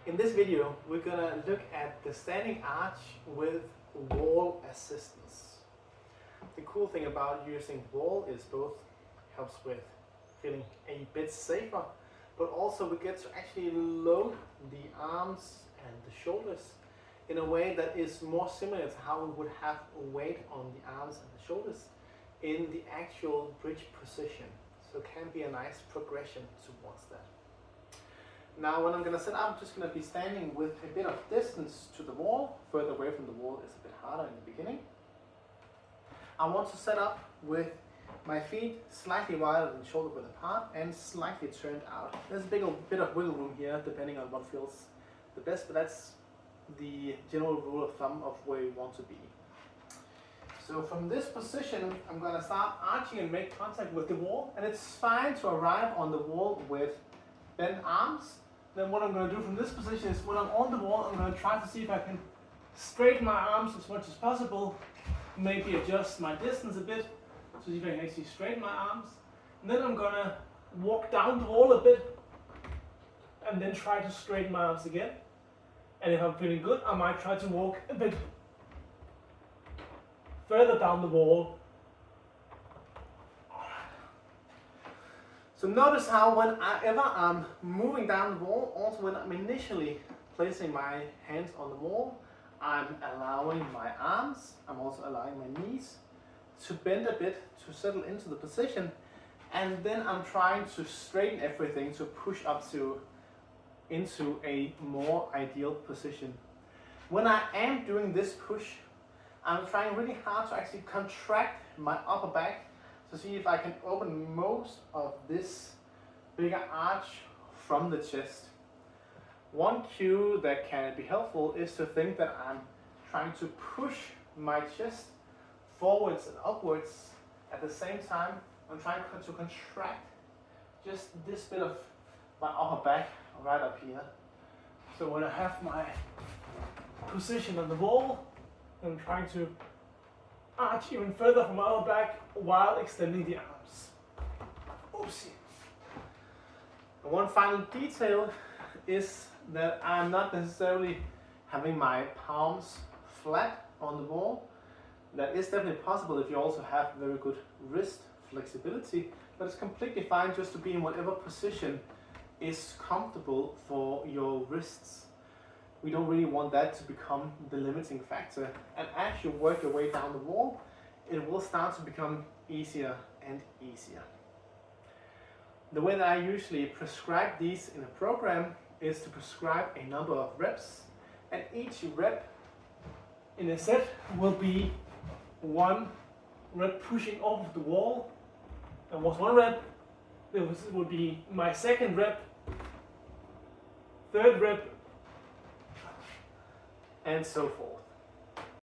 In this video, we're gonna look at the standing arch with wall assistance. The cool thing about using wall is both helps with feeling a bit safer, but also we get to actually load the arms and the shoulders in a way that is more similar to how we would have weight on the arms and the shoulders in the actual bridge position. So it can be a nice progression towards that. Now when I'm going to set up, I'm just going to be standing with a bit of distance to the wall. Further away from the wall is a bit harder in the beginning. I want to set up with my feet slightly wider than shoulder width apart and slightly turned out. There's a bit of wiggle room here depending on what feels the best, but that's the general rule of thumb of where you want to be. So from this position, I'm going to start arching and make contact with the wall, and it's fine to arrive on the wall with bent arms. Then what I'm going to do from this position is when I'm on the wall, I'm going to try to see if I can straighten my arms as much as possible, maybe adjust my distance a bit to see if I can actually straighten my arms. And then I'm going to walk down the wall a bit and then try to straighten my arms again. And if I'm feeling good, I might try to walk a bit further down the wall. So notice how whenever I'm moving down the wall, also when I'm initially placing my hands on the wall, I'm allowing my arms, I'm also allowing my knees to bend a bit to settle into the position, and then I'm trying to straighten everything to push up into a more ideal position. When I am doing this push, I'm trying really hard to actually contract my upper back to see if I can open most of this bigger arch from the chest. One cue that can be helpful is to think that I'm trying to push my chest forwards and upwards at the same time. I'm trying to contract just this bit of my upper back right up here. So when I have my position on the wall, I'm trying to arch even further from my upper back while extending the arms. Oopsie. And one final detail is that I'm not necessarily having my palms flat on the wall. That is definitely possible if you also have very good wrist flexibility, but it's completely fine just to be in whatever position is comfortable for your wrists. We don't really want that to become the limiting factor. And as you work your way down the wall, it will start to become easier and easier. The way that I usually prescribe these in a program is to prescribe a number of reps, and each rep in a set will be one rep pushing off the wall. And what's one rep? This would be my second rep, third rep, and so forth.